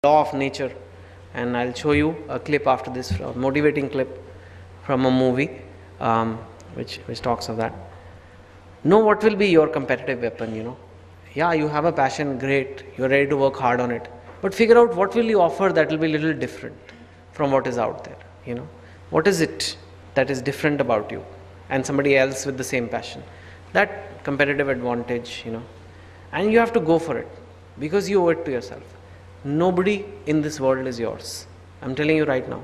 law of nature, and I'll show you a clip after this, a motivating clip from a movie which talks of that. Know what will be your competitive weapon. Yeah, you have a passion, great, you're ready to work hard on it, but figure out what will you offer that will be a little different from what is out there. What is it that is different about you and somebody else with the same passion? That competitive advantage. And you have to go for it because you owe it to yourself. Nobody in this world is yours. I'm telling you right now.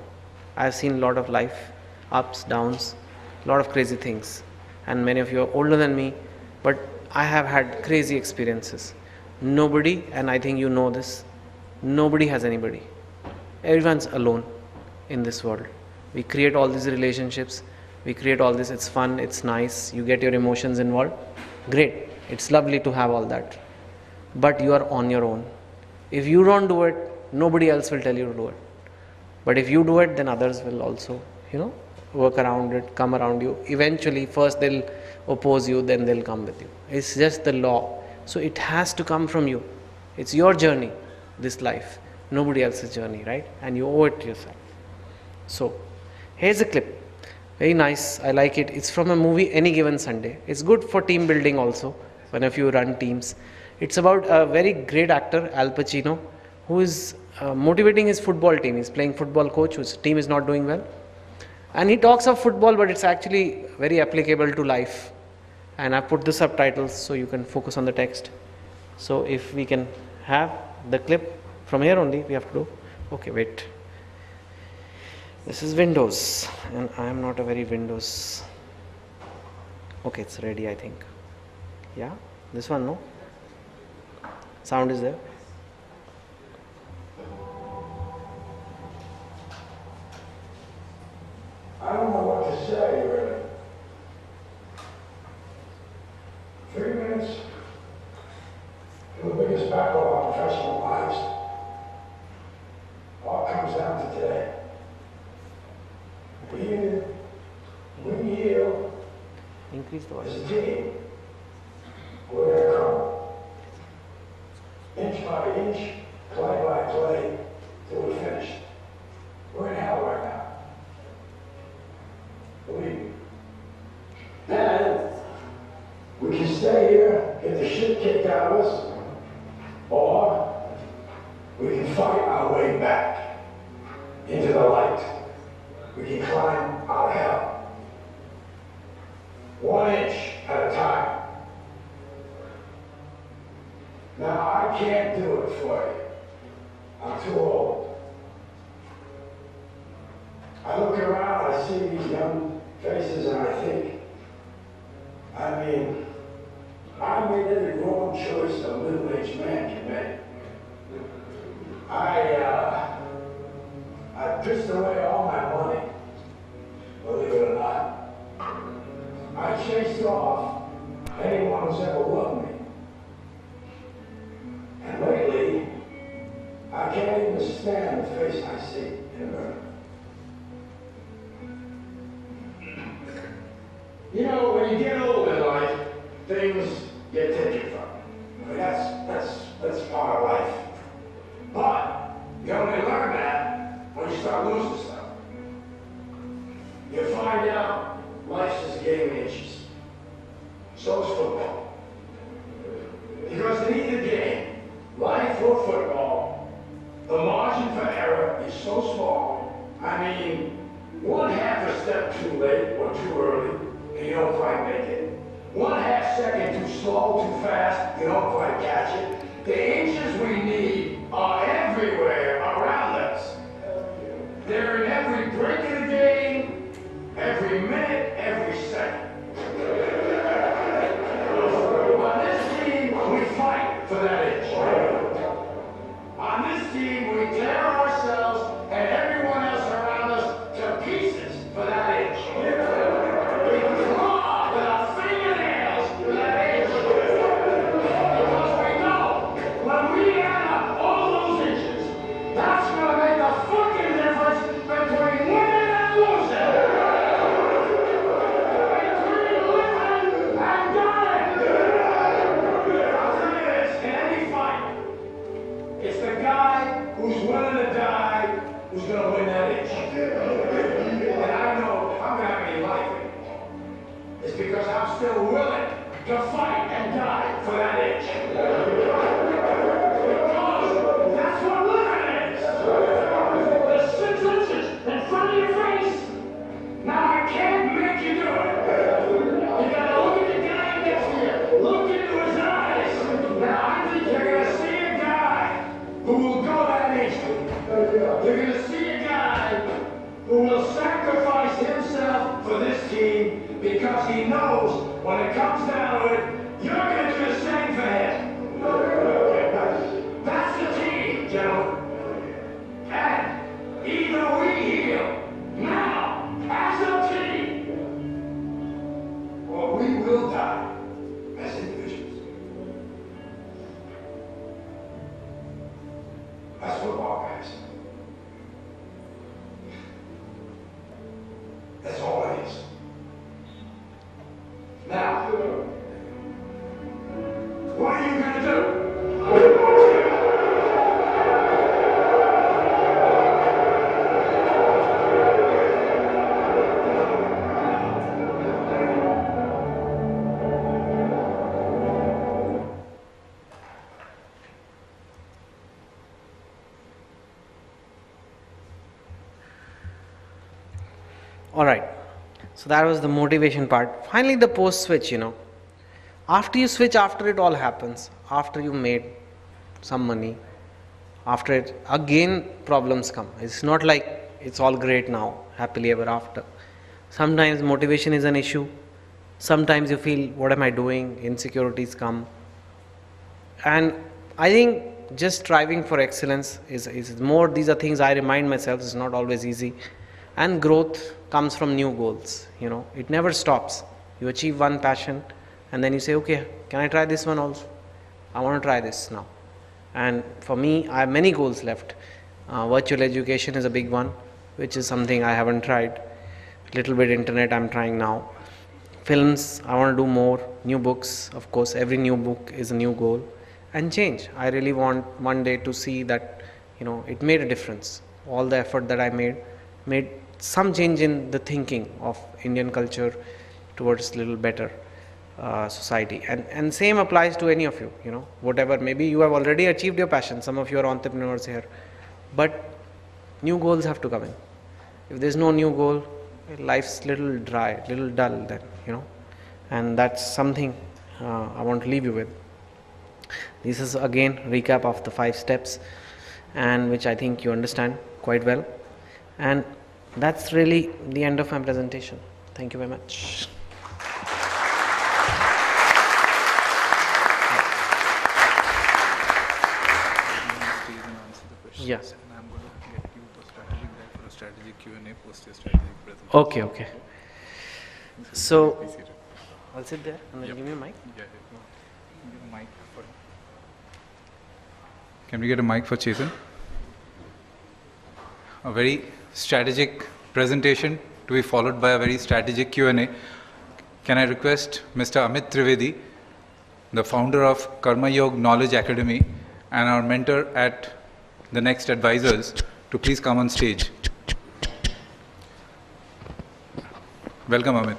I've seen a lot of life, ups, downs, a lot of crazy things, and many of you are older than me, but I have had crazy experiences. Nobody, and I think you know this, nobody has anybody. Everyone's alone in this world. We create all these relationships, we create all this, it's fun, it's nice, you get your emotions involved. Great, it's lovely to have all that. But you are on your own. If you don't do it, nobody else will tell you to do it. But if you do it, then others will also, work around it, come around you. Eventually, first they'll oppose you, then they'll come with you. It's just the law. So it has to come from you. It's your journey, this life. Nobody else's journey, right? And you owe it to yourself. So, here's a clip. Very nice. I like it. It's from a movie, Any Given Sunday. It's good for team building also, whenever you run teams. It's about a very great actor, Al Pacino, who is motivating his football team. He's playing football coach whose team is not doing well. And he talks of football, but it's actually very applicable to life. And I put the subtitles so you can focus on the text. So if we can have the clip from here only, we have to do. Okay, wait. This is Windows, and I am not a very Windows. Okay, it's ready, I think. Yeah, this one, no? Sound is there. I don't know what to say, really. 3 minutes for the biggest battle of our professional lives. All comes down to today. We yield Increase the as voice. a team. We're going to come inch by inch, play by play, till we finish. We're in hell right now. Believe me. And we can stay here, get the shit kicked out of us, or we can fight our way back into the light. We can climb out of hell. 1 inch at a time. Now, I can't do it for you. I'm too old. I look around, I see these young faces, and I think, I made every wrong choice a middle-aged man can make. I pissed away all my money, believe it or not. I chased off anyone who's ever loved me. And lately, I can't even stand the face I see in the mirror. When you get old in life, things get taken from you. That's part of life. But you only learn that when you start losing stuff. You find out life's just a game of inches. So is football. Because in either game, life or football, the margin for error is so small. 1/2 a step too late or too early, and you don't quite make it. 1/2 second too slow, too fast, you don't quite catch it. The inches we need are everywhere around us. They're in every break of the game, every minute, every second. On this team, we fight for that inch. On this team, we tear ourselves and everyone else around us to pieces for that inch. We claw with our fingernails for that inch. Because we know when we add up all those inches, that's going to make the fucking difference between winning and losing. Between living and dying. I'll tell you this, in any to fight and die for that itch. Because that's what living is. There's 6 inches in front of your face. Now I can't make you do it. You gotta look at the guy next to you. Look into his eyes. Now I think you're gonna see a guy who will go that extra. You're gonna see a guy who will sacrifice himself for this team because he knows when it comes down to it, you're gonna do the same for him. That's the team, gentlemen. And either we heal now as a team, or we will die as individuals. That's football, guys. That's all it is. Now, what are you gonna do? All right. So that was the motivation part. Finally, the post switch, After you switch, after it all happens, after you made some money, after it, again problems come. It's not like it's all great now, happily ever after. Sometimes motivation is an issue. Sometimes you feel, what am I doing? Insecurities come. And I think just striving for excellence is more, these are things I remind myself, it's not always easy. And growth comes from new goals, it never stops. You achieve one passion and then you say, okay, can I try this one also? I want to try this now. And for me, I have many goals left. Virtual education is a big one, which is something I haven't tried. Little bit internet I'm trying now. Films, I want to do more. New books, of course, every new book is a new goal. And change. I really want one day to see that, it made a difference. All the effort that I made some change in the thinking of Indian culture towards little better society. And same applies to any of you, whatever, maybe you have already achieved your passion. Some of you are entrepreneurs here, but new goals have to come in. If there's no new goal, life's little dry, little dull then, and that's something I want to leave you with. This is again recap of the 5 steps, and which I think you understand quite well. And that's really the end of my presentation. Thank you very much. Yeah. And I'm going to get you the strategic guide for a strategic Q&A post your strategic presentation. Okay. So, I'll sit there and then give me a mic. Yeah. Give a mic for. Can we get a mic for Chetan? A very strategic presentation to be followed by a very strategic Q&A. Can I request Mr. Amit Trivedi, the founder of Karma Yoga Knowledge Academy and our mentor at the Next Advisors, to please come on stage. Welcome, Amit.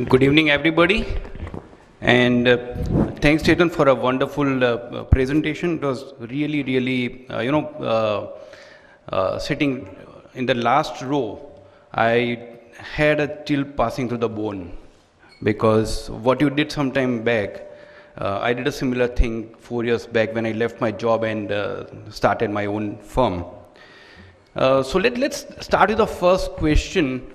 Good evening, everybody, and thanks, Chetan, for a wonderful presentation. It was really, sitting in the last row, I had a chill passing through the bone, because what you did some time back, I did a similar thing 4 years back when I left my job and started my own firm. So let's start with the first question.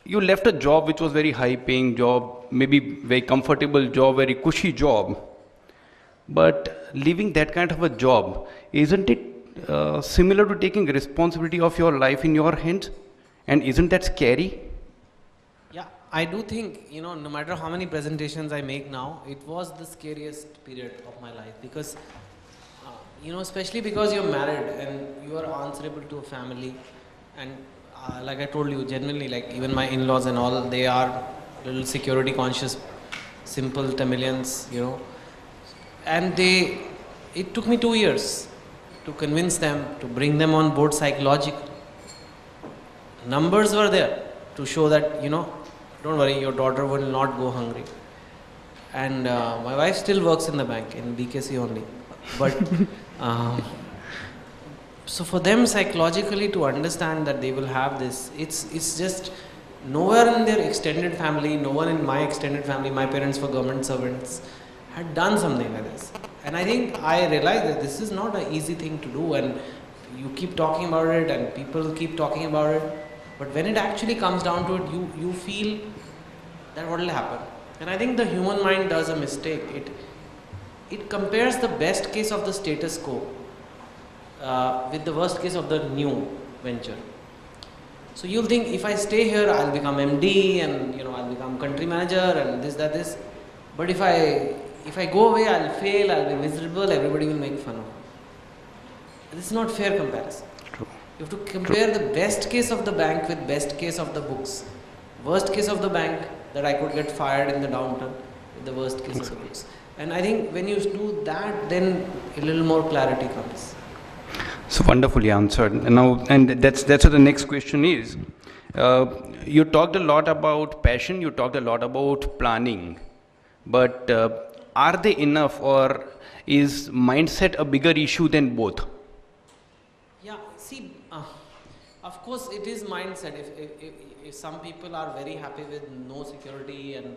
You left a job which was very high paying job, maybe very comfortable job, very cushy job. But leaving that kind of a job, isn't it similar to taking responsibility of your life in your hands? And isn't that scary? Yeah, I do think, no matter how many presentations I make now, it was the scariest period of my life because, especially because you're married and you are answerable to a family, and like I told you, genuinely, like even my in-laws and all, they are little security conscious simple Tamilians, you know. And it took me 2 years to convince them, to bring them on board psychologically. Numbers were there to show that, you know, don't worry, your daughter will not go hungry. And my wife still works in the bank, in BKC only. But so for them psychologically to understand that they will have this, it's just nowhere in their extended family, no one in my extended family, my parents were government servants, had done something like this. And I think I realized that this is not an easy thing to do, and you keep talking about it and people keep talking about it, but when it actually comes down to it, you feel that what will happen. And I think the human mind does a mistake. It compares the best case of the status quo with the worst case of the new venture. So you'll think, if I stay here, I'll become MD, and you know, I'll become country manager and this. But if I go away, I'll fail, I'll be miserable, everybody will make fun of me. This is not fair comparison. True. You have to compare the best case of the bank with best case of the books. Worst case of the bank, that I could get fired in the downturn, with the worst case of the books. And I think when you do that, then a little more clarity comes. So wonderfully answered. And that's what the next question is. You talked a lot about passion, you talked a lot about planning, but are they enough, or is mindset a bigger issue than both? Yeah, see, of course it is mindset. If some people are very happy with no security, and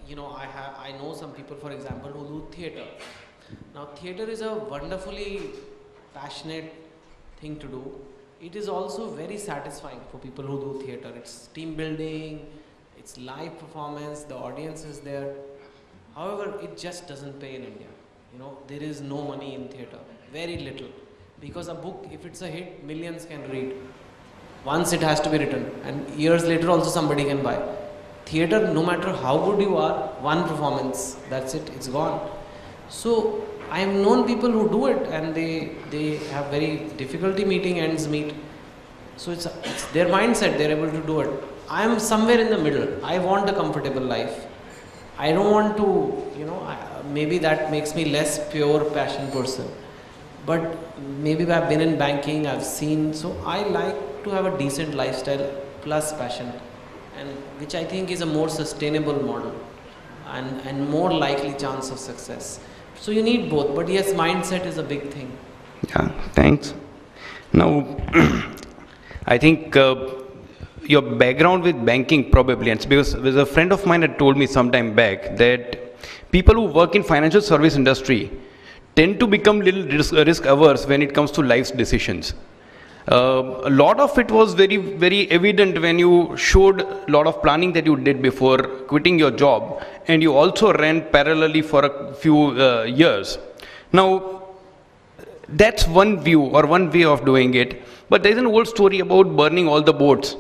you know, I know some people, for example, who do theatre. Now theatre is a wonderfully passionate thing to do. It is also very satisfying for people who do theatre. It's team building, it's live performance, the audience is there. However, it just doesn't pay in India. You know, there is no money in theatre, very little. Because a book, if it's a hit, millions can read. Once it has to be written, and years later also somebody can buy. Theatre, no matter how good you are, one performance, that's it, it's gone. So I have known people who do it, and they have very difficulty meeting ends meet. So it's their mindset, they're able to do it. I am somewhere in the middle. I want a comfortable life. I don't want to, you know, maybe that makes me less pure passion person. But maybe I've been in banking, I've seen, so I like to have a decent lifestyle plus passion, and which I think is a more sustainable model and more likely chance of success. So you need both, but yes, mindset is a big thing. Yeah, thanks. Now, I think your background with banking probably, and because a friend of mine had told me some time back that people who work in financial service industry tend to become little risk averse when it comes to life's decisions. A lot of it was very, very evident when you showed a lot of planning that you did before quitting your job, and you also ran parallelly for a few years. Now, that's one view or one way of doing it, but there's an old story about burning all the boats.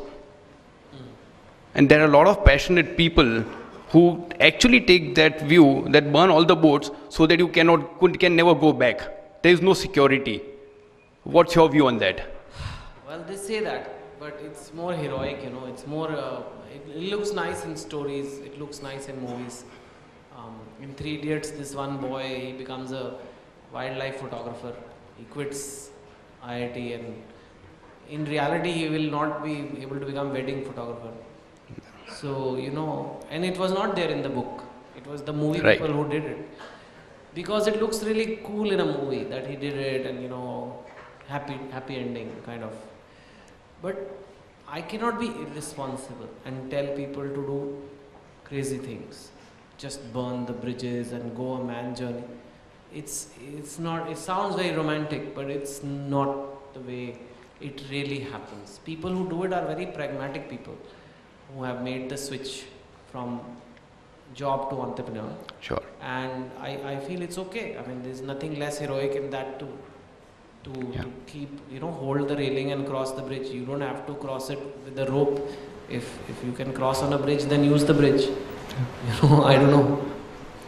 And there are a lot of passionate people who actually take that view, that burn all the boats so that you can never go back. There is no security. What's your view on that? Well, they say that, but it's more heroic, you know, it's more, it looks nice in stories, it looks nice in movies. In 3 Idiots, this one boy, he becomes a wildlife photographer. He quits IIT, and in reality, he will not be able to become wedding photographer. So, you know, and it was not there in the book. It was the movie Right. people who did it. Because it looks really cool in a movie that he did it, and, you know, happy ending, kind of. But I cannot be irresponsible and tell people to do crazy things. Just burn the bridges and go a man journey. It's not, it sounds very romantic, but it's not the way it really happens. People who do it are very pragmatic people who have made the switch from job to entrepreneur. Sure. And I feel it's okay. I mean, there's nothing less heroic in that to keep, you know, hold the railing and cross the bridge. You don't have to cross it with the rope. If you can cross on a bridge, then use the bridge. You know, I don't know.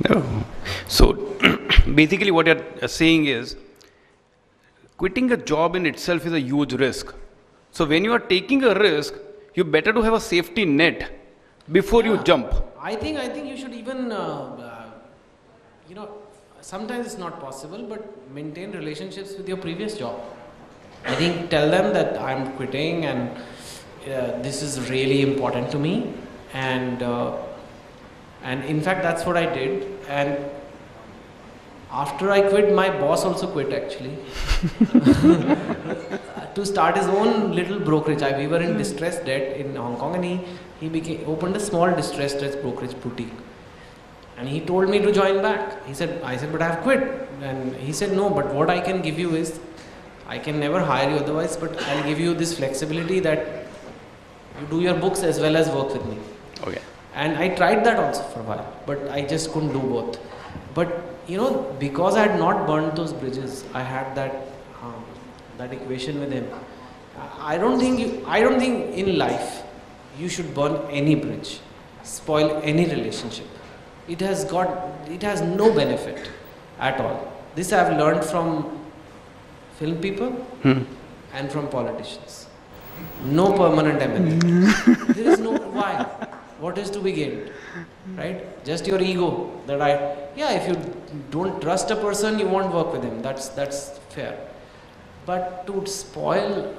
No. So basically what you're saying is quitting a job in itself is a huge risk. So when you are taking a risk, you better to have a safety net before you jump. I think you should even, you know, sometimes it's not possible, but maintain relationships with your previous job. I think tell them that I'm quitting and this is really important to me, and in fact that's what I did. And after I quit, my boss also quit actually to start his own little brokerage. We were in distressed debt in Hong Kong, and he opened a small distressed debt brokerage boutique. And he told me to join back. I said, but I have quit. And he said, no, but what I can give you is, I can never hire you otherwise, but I'll give you this flexibility that you do your books as well as work with me. Okay. And I tried that also for a while, but I just couldn't do both. But you know, because I had not burnt those bridges, I had that equation with him. I don't think in life you should burn any bridge, spoil any relationship. It has no benefit at all. This I have learned from film people and from politicians. No permanent M&A. There is no why. What is to be gained? Right? Just your ego. If you don't trust a person, you won't work with him. That's fair. But to spoil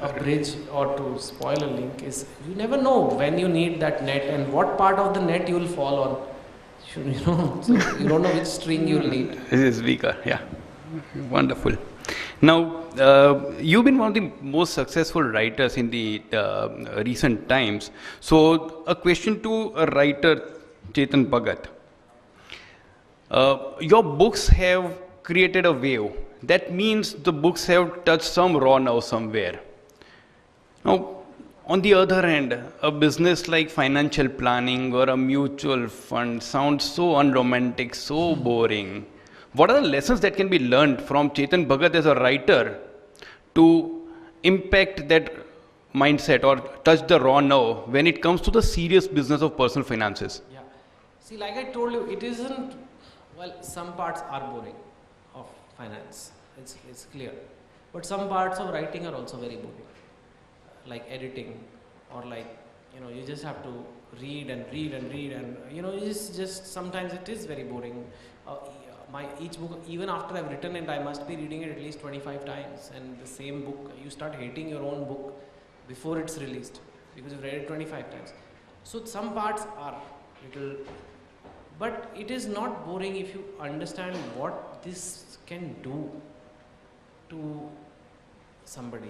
a bridge or to spoil a link is, you never know when you need that net and what part of the net you will fall on. So you don't know which string you will need. This is weaker, yeah. Wonderful. Now, you've been one of the most successful writers in the recent times. So, a question to a writer, Chetan Bhagat. Your books have created a wave. That means the books have touched some raw nerve somewhere. Now, on the other hand, a business like financial planning or a mutual fund sounds so unromantic, so boring. What are the lessons that can be learned from Chetan Bhagat as a writer to impact that mindset or touch the raw nerve when it comes to the serious business of personal finances? Yeah. See, like I told you, it isn't, well, some parts are boring of finance. It's clear. But some parts of writing are also very boring. Like editing, or like, you just have to read and you just sometimes it is very boring. Each book, even after I've written it, I must be reading it at least 25 times, and the same book, you start hating your own book before it's released because you've read it 25 times. So some parts are little, but it is not boring if you understand what this can do to somebody.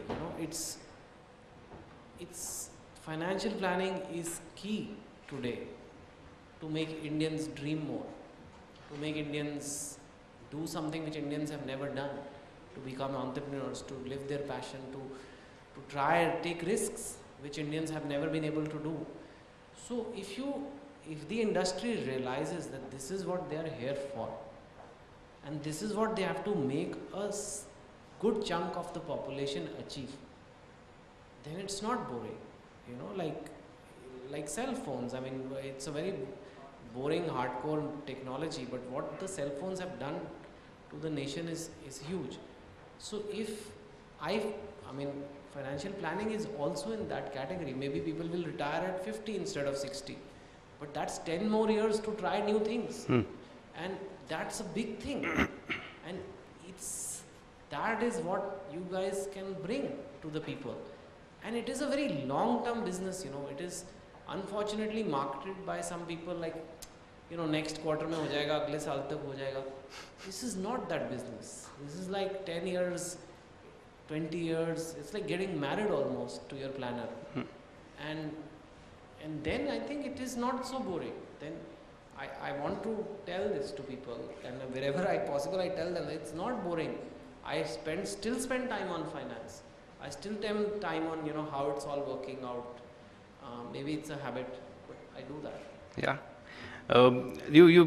It's financial planning is key today to make Indians dream more, to make Indians do something which Indians have never done, to become entrepreneurs, to live their passion, to try and take risks which Indians have never been able to do. So if the industry realizes that this is what they are here for, and this is what they have to make a good chunk of the population achieve, then it's not boring. Like cell phones. I mean, it's a very boring, hardcore technology, but what the cell phones have done to the nation is huge. So financial planning is also in that category. Maybe people will retire at 50 instead of 60, but that's 10 more years to try new things. And that's a big thing. And that is what you guys can bring to the people. And it is a very long-term business, It is unfortunately marketed by some people like, next quarter mein ho jayega, agle saal tak ho jayega. This is not that business. This is like 10 years, 20 years. It's like getting married almost to your planner. And then I think it is not so boring. Then I want to tell this to people, and wherever I tell them it's not boring. I still spend time on finance. I still spend time on how it's all working out. Maybe it's a habit, but I do that. Yeah. You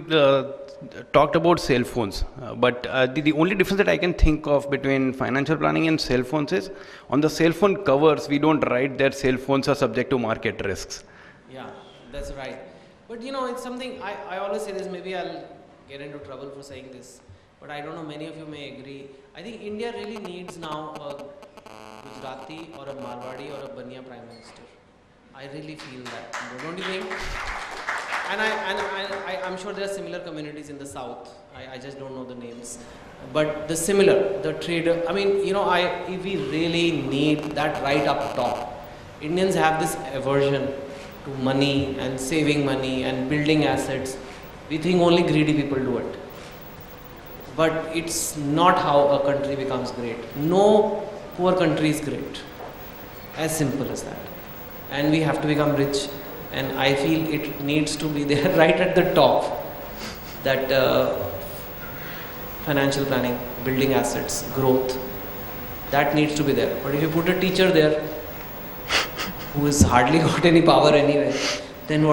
talked about cell phones, but the only difference that I can think of between financial planning and cell phones is on the cell phone covers we don't write that cell phones are subject to market risks. Yeah, that's right. But it's something I always say this. Maybe I'll get into trouble for saying this, but I don't know, many of you may agree. I think India really needs now a Gujarati or a Marwadi or a Bania Prime Minister. I really feel that. Don't you think? I'm sure there are similar communities in the south. I just don't know the names. But the trader, I mean, if we really need that right up top. Indians have this aversion to money and saving money and building assets. We think only greedy people do it. But it's not how a country becomes great. No poor country is great. As simple as that. And we have to become rich. And I feel it needs to be there right at the top. That financial planning, building assets, growth, that needs to be there. But if you put a teacher there who has hardly got any power anyway, then what?